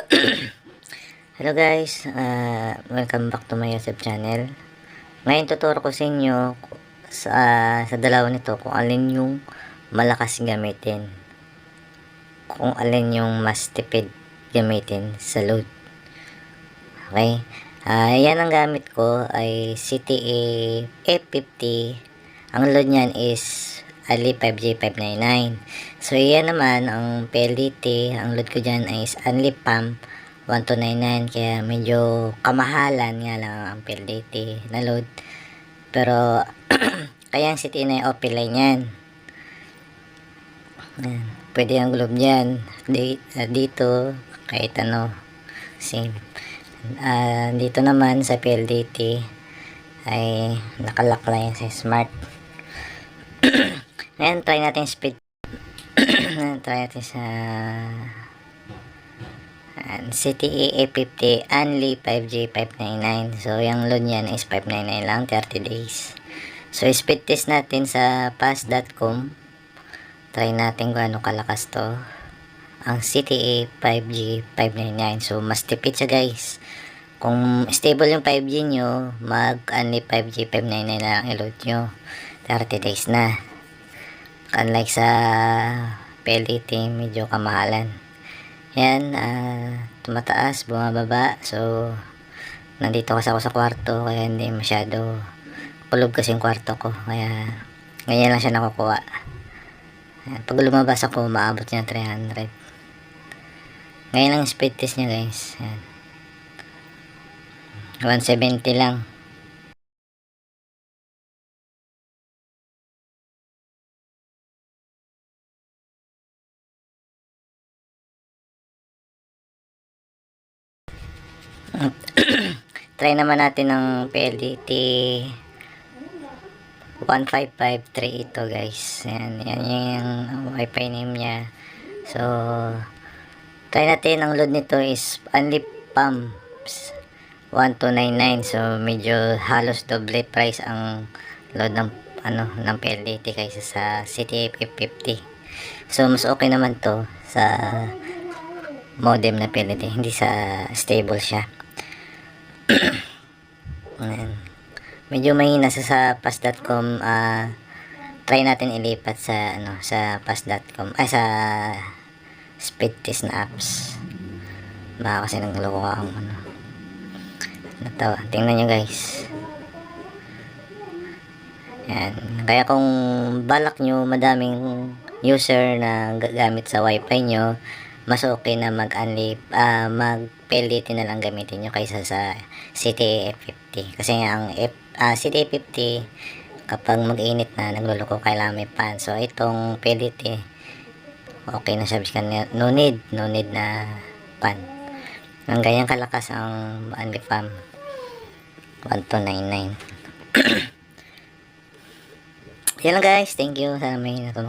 Hello guys, welcome back to my YouTube channel. Ngayon tuturo ko sa inyo sa dalawa nito kung alin yung malakas gamitin, kung alin yung mas tipid gamitin sa load. Okay, yan ang gamit ko ay CTA F50. Ang load nyan is Ali 5J599. So yan naman ang PLDT, ang load ko dyan is Only Pump 1299, kaya medyo kamahalan nga lang ang PLDT na load, pero kaya ang CTA na yung OP line yan. Pwede ang globe dyan dito kahit ano, same. Dito naman sa PLDT ay nakalock lang yan sa smart. Ngayon try natin speed. Try natin sa CTA A50 Only 5J599. So yung load niyan is 599 lang, 30 days. So speed test natin sa pass.com. Try natin kung ano kalakas to ang CTA 5G599. So mas tipid siya guys. Kung stable yung 5G nyo, mag Only 5G599 na lang i-load nyo, 30 days na. Unlike sa PLDT, medyo kamahalan. Yan, tumataas, bumababa. So nandito kasi ako sa kwarto, kaya hindi masyado kulob kasi yung kwarto ko, kaya ganyan lang siya nakukuha. Yan, pag lumabas ako, maabot niya 300. Ngayon lang speed test niya guys. Yan, 170 lang. Try naman natin ng PLDT 15538 ito guys. Yan yung wifi name niya. So try natin, ang load nito is Only Pumps 1299. So medyo halos doble price ang load ng ng PLDT kaysa sa CTA F50. So mas okay naman to sa modem na PLDT, hindi sa stable siya. Medyo mahina sa pass.com. Try natin ilipat sa sa pass.com, ay sa speed test na apps. Baka kasi nagloko akong natawa. Tingnan nyo guys. Yan, kaya kung balak nyo madaming user na gagamit sa wifi nyo, mas okay na mag PLDT na lang gamitin nyo kaysa sa CTA F50. Kasi ang CTA F50 kapag mag-init na, nagluloko, kailangan may fan. So itong PLDT okay na siya, no need na fan. Ang ganyan kalakas ang Only Pump 1299. Yan lang guys, thank you, sana may natutunan.